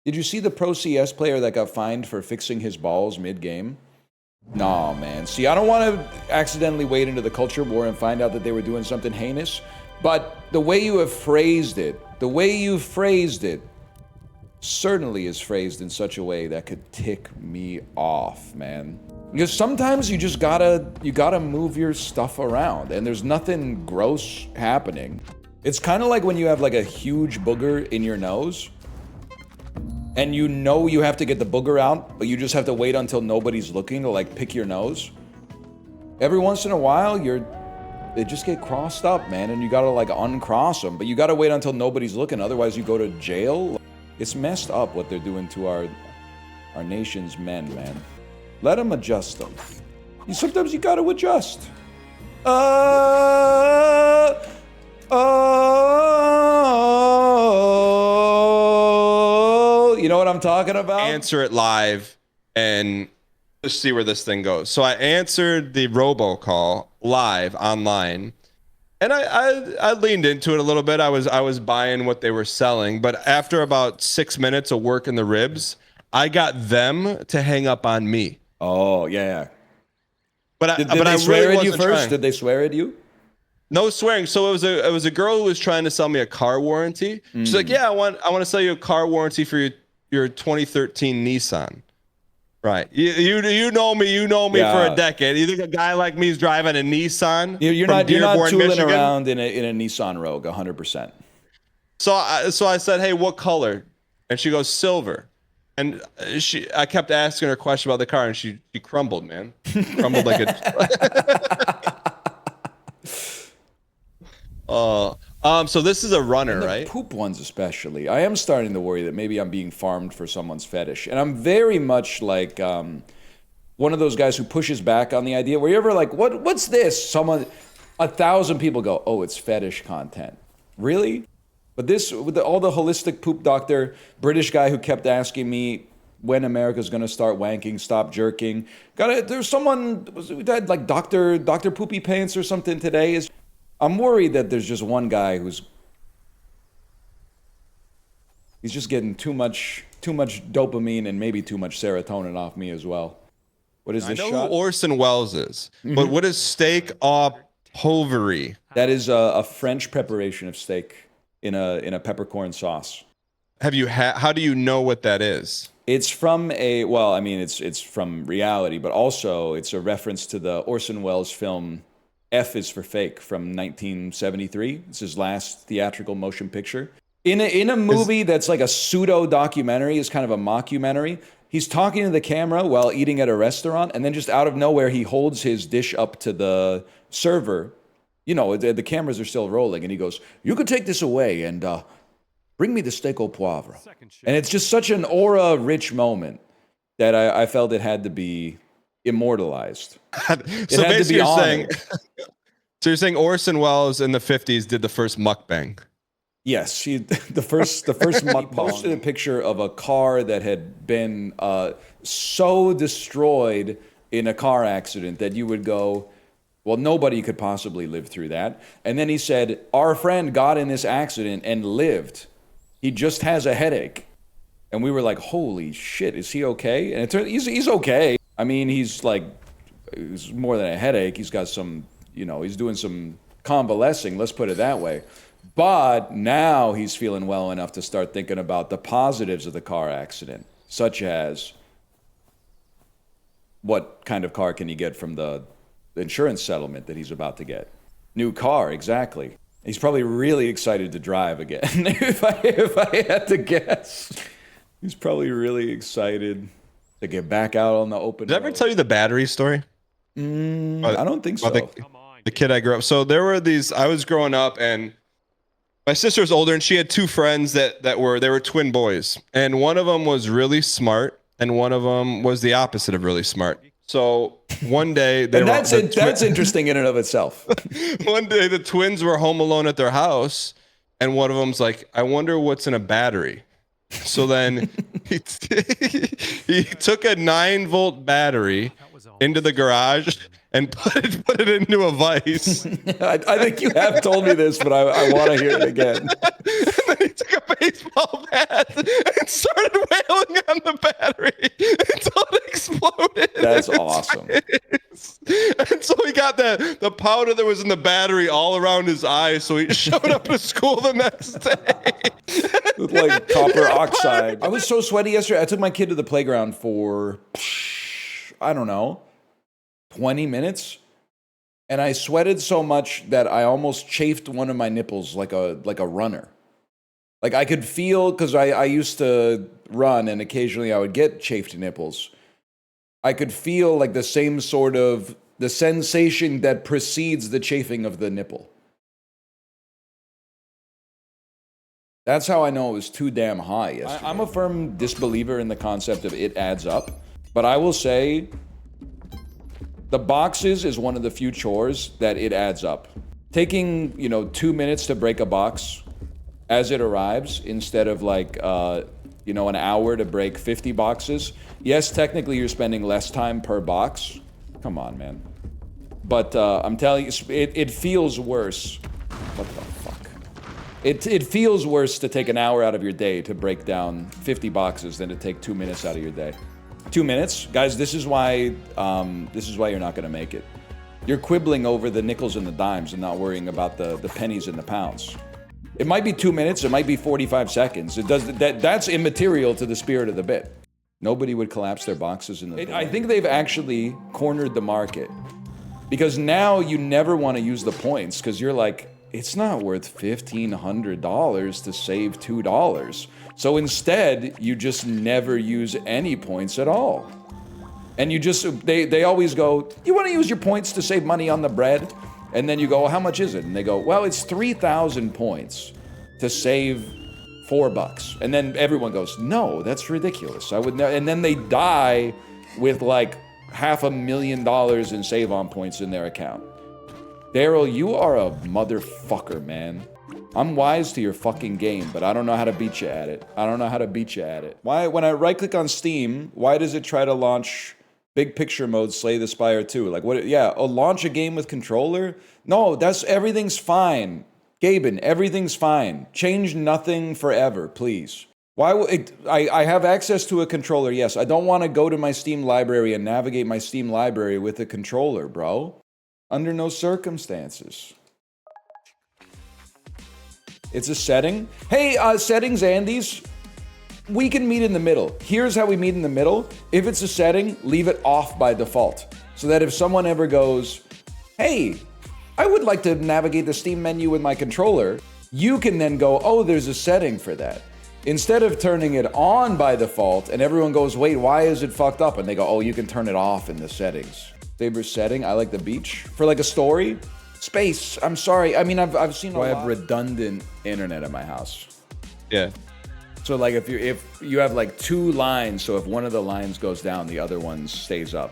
Did you see the Pro CS player that got fined for fixing his balls mid-game? Nah, man. See, I don't want to accidentally wade into the culture war and find out that they were doing something heinous, but the way you have phrased it, certainly is phrased in such a way that could tick me off, man. Because sometimes you just gotta move your stuff around, and there's nothing gross happening. It's kind of like when you have like a huge booger in your nose, and you know you have to get the booger out, but you just have to wait until nobody's looking to like pick your nose. Every once in a while, they just get crossed up, man, and you gotta like uncross them, but you gotta wait until nobody's looking, otherwise you go to jail. It's messed up what they're doing to our nation's men, man. Let them adjust them. Sometimes you gotta adjust. You know what I'm talking about? Answer it live and just see where this thing goes. So I answered the robocall live online, and I leaned into it a little bit. I was buying what they were selling, but after about 6 minutes of working the ribs, I got them to hang up on me. Oh yeah. But did they swear at you first? Did they swear at you? No swearing. So it was a girl who was trying to sell me a car warranty. She's like, "Yeah, I want to sell you a car warranty for your 2013 Nissan." Right. You know me. You know me for a decade. You think a guy like me is driving a Nissan? You're not tooling Michigan? Around in a Nissan Rogue 100%. So I said, "Hey, what color?" And she goes, "Silver." And I kept asking her a question about the car, and she crumbled, man. Crumbled like a. So this is a runner, right? Poop ones especially. I am starting to worry that maybe I'm being farmed for someone's fetish, and I'm very much like one of those guys who pushes back on the idea. Where you're ever like, what's this? 1,000 people go, "Oh, it's fetish content." Really? But this, with all the holistic poop doctor, British guy who kept asking me when America's gonna start wanking, stop jerking. There's someone, we had like Dr. Poopy Pants or something today. I'm worried that there's just one guy he's just getting too much dopamine and maybe too much serotonin off me as well. What is this shot? I know who Orson Welles is, but what is steak au poivre? That is a French preparation of steak in a peppercorn sauce. Have you how do you know what that is? It's from it's from reality, but also it's a reference to the Orson Welles film F is for Fake from 1973. It's his last theatrical motion picture. In a movie that's like a pseudo documentary, it's kind of a mockumentary. He's talking to the camera while eating at a restaurant, and then just out of nowhere, he holds his dish up to the server. You know, the cameras are still rolling, and he goes, "You could take this away and bring me the steak au poivre." And it's just such an aura-rich moment that I felt it had to be immortalized. So basically you're saying Orson Welles in the 50s did the first mukbang. Yes, the first mukbang. He posted a picture of a car that had been so destroyed in a car accident that you would go, well, nobody could possibly live through that. And then he said, "Our friend got in this accident and lived. He just has a headache." And we were like, holy shit, is he okay? And it turned he's okay. I mean, he's more than a headache. He's got some, he's doing some convalescing, let's put it that way. But now he's feeling well enough to start thinking about the positives of the car accident, such as what kind of car can he get from the insurance settlement that he's about to get? New car, exactly. He's probably really excited to drive again. if I had to guess, he's probably really excited to get back out on the open road. Did I ever tell you the battery story? I don't think so. The kid I grew up. So there were these. I was growing up, and my sister was older, and she had two friends that were twin boys, and one of them was really smart, and one of them was the opposite of really smart. So one day that's interesting in and of itself. One day the twins were home alone at their house, and one of them's like, "I wonder what's in a battery." So then he took a 9-volt battery into the garage and put it into a vise. I think you have told me this, but I want to hear it again. And then he took a baseball bat and started That's awesome. And so he got the powder that was in the battery all around his eyes, so he showed up to school the next day. With like copper oxide. I was so sweaty yesterday. I took my kid to the playground for, I don't know, 20 minutes. And I sweated so much that I almost chafed one of my nipples like a runner. Like I could feel, because I used to run and occasionally I would get chafed nipples. I could feel like the same sort of, the sensation that precedes the chafing of the nipple. That's how I know it was too damn high yesterday. I'm a firm disbeliever in the concept of it adds up, but I will say the boxes is one of the few chores that it adds up. Taking, 2 minutes to break a box as it arrives instead of like, an hour to break 50 boxes. Yes, technically you're spending less time per box. Come on, man. But I'm telling you, it feels worse. What the fuck? It feels worse to take an hour out of your day to break down 50 boxes than to take 2 minutes out of your day. 2 minutes? Guys, this is why you're not gonna make it. You're quibbling over the nickels and the dimes and not worrying about the pennies and the pounds. It might be 2 minutes, it might be 45 seconds. That's immaterial to the spirit of the bit. Nobody would collapse their boxes in the... I think they've actually cornered the market. Because now you never want to use the points, because you're like, it's not worth $1,500 to save $2. So instead, you just never use any points at all. And you just, they always go, you want to use your points to save money on the bread? And then you go, well, how much is it? And they go, well, it's 3,000 points to save $4. And then everyone goes, no, that's ridiculous. I would never. And then they die with like $500,000 in save-on points in their account. Daryl, you are a motherfucker, man. I'm wise to your fucking game, but I don't know how to beat you at it. Why, when I right-click on Steam, why does it try to launch big picture mode Slay the Spire 2? Like, what? Yeah, launch a game with controller? No, everything's fine. Gaben, everything's fine. Change nothing forever, please. I have access to a controller, yes. I don't want to go to my Steam library and navigate my Steam library with a controller, bro. Under no circumstances. It's a setting. Hey, settings, Andes. We can meet in the middle. Here's how we meet in the middle. If it's a setting, leave it off by default. So that if someone ever goes, hey, I would like to navigate the Steam menu with my controller, you can then go, oh, there's a setting for that. Instead of turning it on by default and everyone goes, wait, why is it fucked up? And they go, oh, you can turn it off in the settings. Favorite setting? I like the beach. For like a story? Space. I'm sorry. I mean, I've seen a lot. I have redundant internet at my house. Yeah. So like if you have like two lines, so if one of the lines goes down, the other one stays up.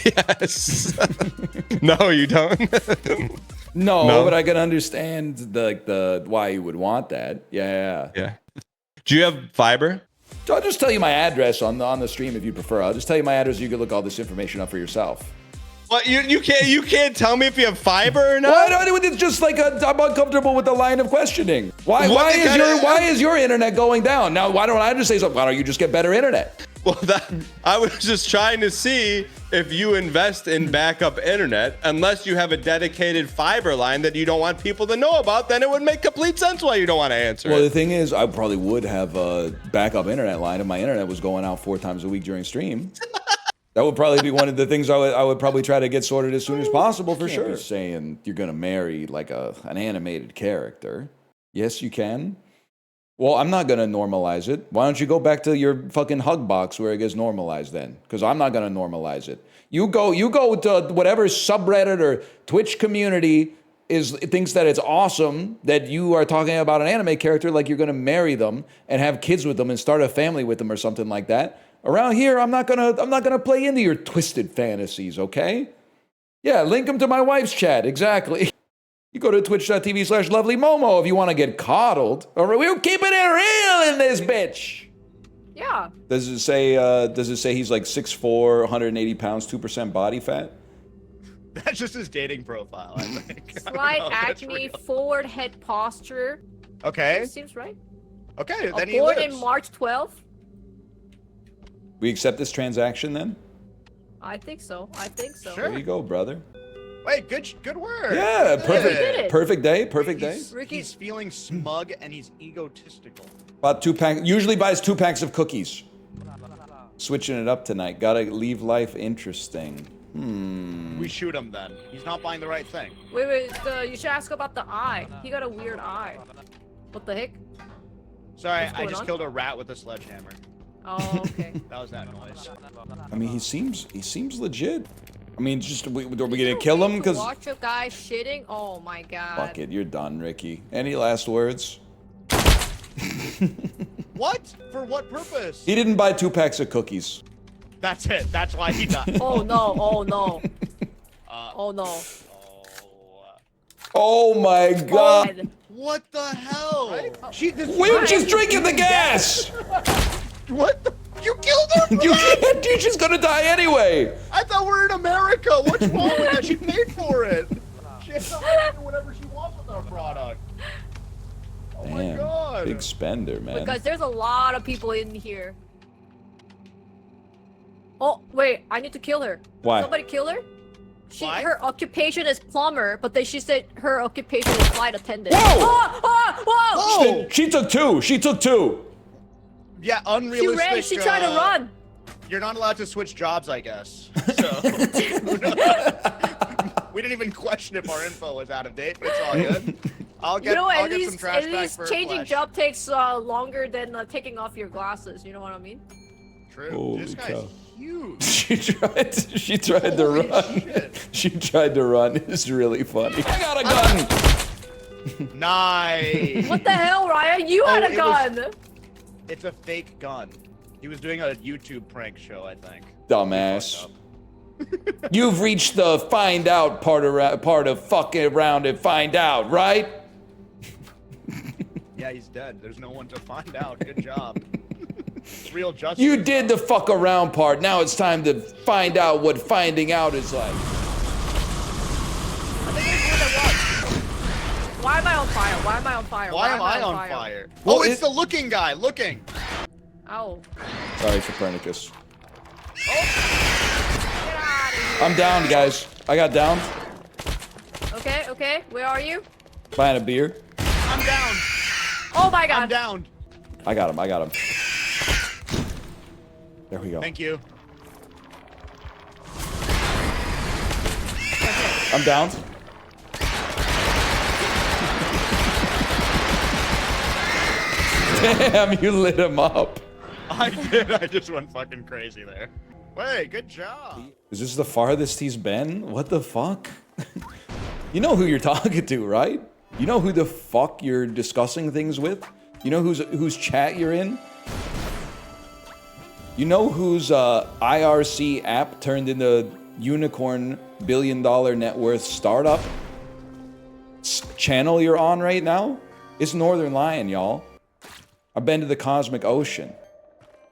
Yes. No, you don't. No, but I can understand the why you would want that. Yeah. Do you have fiber? So I'll just tell you my address on the stream if you prefer. I'll just tell you my address. You can look all this information up for yourself. What, you can't tell me if you have fiber or not? Well, it's just like I'm uncomfortable with the line of questioning. Why is your internet going down? Now, why don't I just say something? Why don't you just get better internet? Well, I was just trying to see if you invest in backup internet. Unless you have a dedicated fiber line that you don't want people to know about, then it would make complete sense why you don't want to answer Well, it. the thing is, I probably would have a backup internet line if my internet was going out 4 times a week during stream. That would probably be one of the things I would probably try to get sorted as soon as possible, for sure. Saying you're gonna marry like an animated character. Yes, you can. Well, I'm not gonna normalize it. Why don't you go back to your fucking hug box where it gets normalized then? Because I'm not gonna normalize it. You go to whatever subreddit or Twitch community thinks that it's awesome that you are talking about an anime character like you're gonna marry them and have kids with them and start a family with them or something like that. Around here, I'm not gonna play into your twisted fantasies, okay? Yeah, link them to my wife's chat, exactly. You go to twitch.tv/lovelymomo if you want to get coddled. We're keeping it real in this bitch. Yeah. Does it say he's like 6'4", 180 pounds, 2% body fat? That's just his dating profile, I think. Slight acne, forward head posture. Okay. That seems right. Okay, then he Born lives. in March 12th. We accept this transaction then? I think so. I think so. Sure. There you go, brother. Wait, good work. Yeah, did perfect. it. Perfect day. Perfect day. He's feeling smug and he's egotistical. About 2 packs. Usually buys 2 packs of cookies. Switching it up tonight. Gotta leave life interesting. We shoot him then. He's not buying the right thing. Wait. You should ask about the eye. He got a weird eye. What the heck? Sorry, What's I going just on? killed a rat with a sledgehammer. Oh, okay. That was that noise. I mean, he seems legit. I mean, just are we gonna kill him? Cause Watch a guy shitting. Oh my god. fuck it, you're done, Ricky. Any last words? What? For what purpose? He didn't buy 2 packs of cookies. That's it. That's why he died. Oh no. Oh no. Oh no. Oh my god. God. What the hell? We were just drinking the gas! What the? You killed her? For You that? can't, you're just gonna die anyway! I thought we're in America. What's wrong with that? She paid for it. She has to do whatever she wants with our product. Oh my Damn, god. big spender, man. Because there's a lot of people in here. Oh, wait. I need to kill her. Why? Somebody kill her? Why? Her occupation is plumber, but then she said her occupation is flight attendant. Whoa! Whoa! She took 2! She took 2! Yeah, She unrealistic. ran. She tried to run. You're not allowed to switch jobs, I guess. So we didn't even question if our info was out of date, but it's all good. I'll get, You know, I'll at get some least, trash at back least for changing Flash. job takes longer than taking off your glasses. You know what I mean? True. Holy This guy's cow. huge. She tried to Holy run. shit. She tried to run. It's really funny. I got a gun! Nice. What the hell, Ryan? You had Oh, a it was- gun. It's a fake gun. He was doing a YouTube prank show, I think. Dumbass. You've reached the find out part of fucking around and find out, right? Yeah, he's dead. There's no one to find out. Good job. It's real justice. You did the fuck around part. Now it's time to find out what finding out is like. Why am I on fire? Why am I on fire? Why am I on fire? Well, Oh, it's it- the looking guy. Looking. Ow. Sorry, Copernicus. Get out of here. I'm down, guys. I got down. Okay. Where are you? Buying a beer. I'm down. Oh my I'm god. down. I got him. There we go. Thank you. I'm down. Damn, you lit him up. I did. I just went fucking crazy there. Wait, good job. Is this the farthest he's been? What the fuck? You know who you're talking to, right? You know who the fuck you're discussing things with? You know whose chat you're in? You know whose IRC app turned into unicorn billion-dollar net worth startup channel you're on right now? It's Northern Lion, y'all. I've been to the cosmic ocean.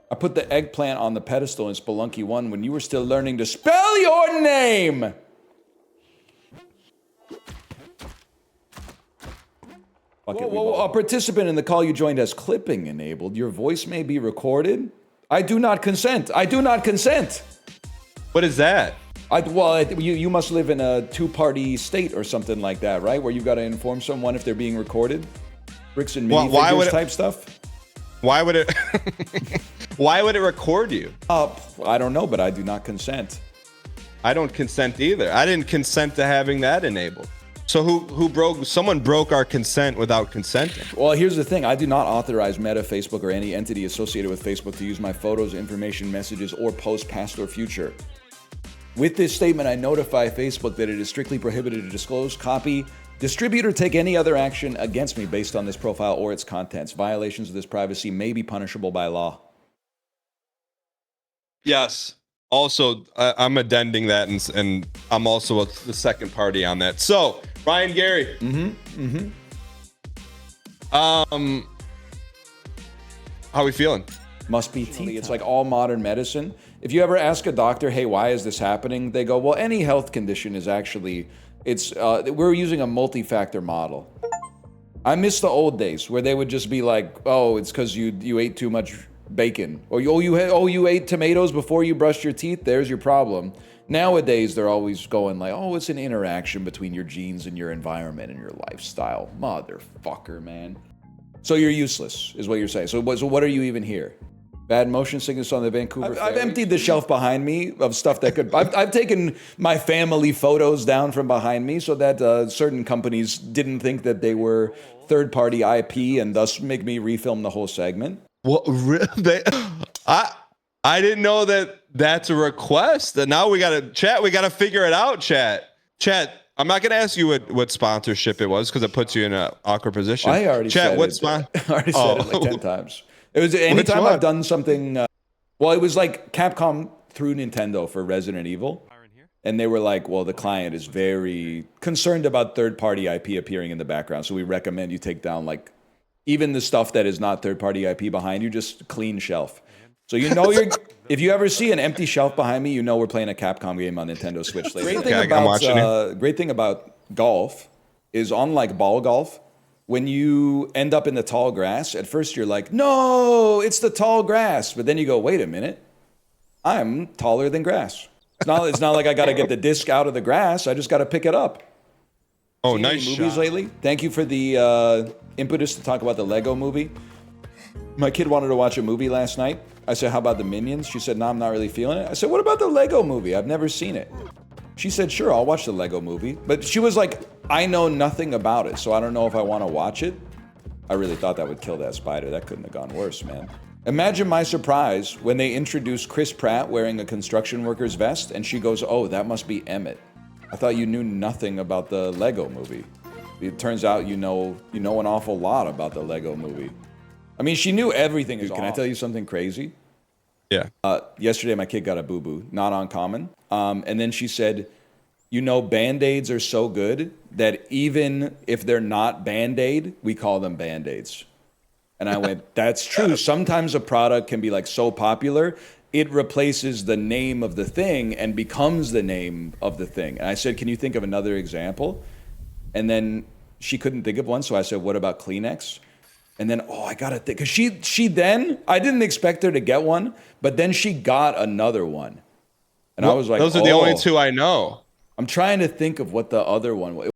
I put the eggplant on the pedestal in Spelunky 1 when you were still learning to spell your name! Whoa, a participant in the call you joined has clipping enabled. Your voice may be recorded. I do not consent. I do not consent. What is that? You must live in a two-party state or something like that, right? Where you've got to inform someone if they're being recorded. Bricks and Why minifigures would it- type stuff. Why would it? Why would it record you? I don't know, but I do not consent. I don't consent either. I didn't consent to having that enabled. So who broke? Someone broke our consent without consenting. Well, here's the thing. I do not authorize Meta, Facebook, or any entity associated with Facebook to use my photos, information, messages, or posts past or future. With this statement, I notify Facebook that it is strictly prohibited to disclose, copy, distribute, or take any other action against me based on this profile or its contents. Violations of this privacy may be punishable by law. Yes. Also, I'm addending that, and I'm also the second party on that. So, Ryan Gary. How are we feeling? Must be tea. It's like all modern medicine. If you ever ask a doctor, hey, why is this happening? They go, well, any health condition is actually, we're using a multi-factor model. I miss the old days where they would just be like, oh, it's because you ate too much bacon. Or you ate tomatoes before you brushed your teeth. There's your problem. Nowadays, they're always going like, oh, it's an interaction between your genes and your environment and your lifestyle. Motherfucker, man. So you're useless, is what you're saying. So what are you even here? Bad motion sickness on the Vancouver I've emptied the shelf behind me of stuff that could... I've taken my family photos down from behind me so that certain companies didn't think that they were third-party IP and thus make me refilm the whole segment. What? I didn't know that that's a request. And now we got to figure it out, chat. I'm not going to ask you what sponsorship it was because it puts you in an awkward position. I already said it. I already said it like 10 times. It was anytime I've done something. Well, it was like Capcom through Nintendo for Resident Evil. And they were like, well, the client is very concerned about third-party IP appearing in the background. So we recommend you take down like even the stuff that is not third-party IP behind you, just clean shelf. So you know if you ever see an empty shelf behind me, you know we're playing a Capcom game on Nintendo Switch. Great thing about golf is unlike ball golf, when you end up in the tall grass, at first you're like, no, it's the tall grass. But then you go, wait a minute, I'm taller than grass. It's not like I got to get the disc out of the grass. I just got to pick it up. Oh, Seen nice any movies shot. lately? Thank you for the impetus to talk about the Lego movie. My kid wanted to watch a movie last night. I said, how about the Minions? She said, no, I'm not really feeling it. I said, what about the Lego movie? I've never seen it. She said, sure, I'll watch the Lego movie. But she was like, I know nothing about it, so I don't know if I want to watch it. I really thought that would kill that spider. That couldn't have gone worse, man. Imagine my surprise when they introduced Chris Pratt wearing a construction worker's vest, and she goes, oh, that must be Emmett. I thought you knew nothing about the Lego movie. It turns out you know an awful lot about the Lego movie. I mean, she knew everything. Can I tell you something crazy? Yeah. Yesterday, my kid got a boo-boo, not uncommon. And then she said, Band-Aids are so good that even if they're not Band-Aid, we call them Band-Aids. And I went, that's true. Sometimes a product can be like so popular, it replaces the name of the thing and becomes the name of the thing. And I said, can you think of another example? And then she couldn't think of one. So I said, what about Kleenex? And then, I got to think. Because she then, I didn't expect her to get one, but then she got another one. And I was like, those are the only two I know. I'm trying to think of what the other one was.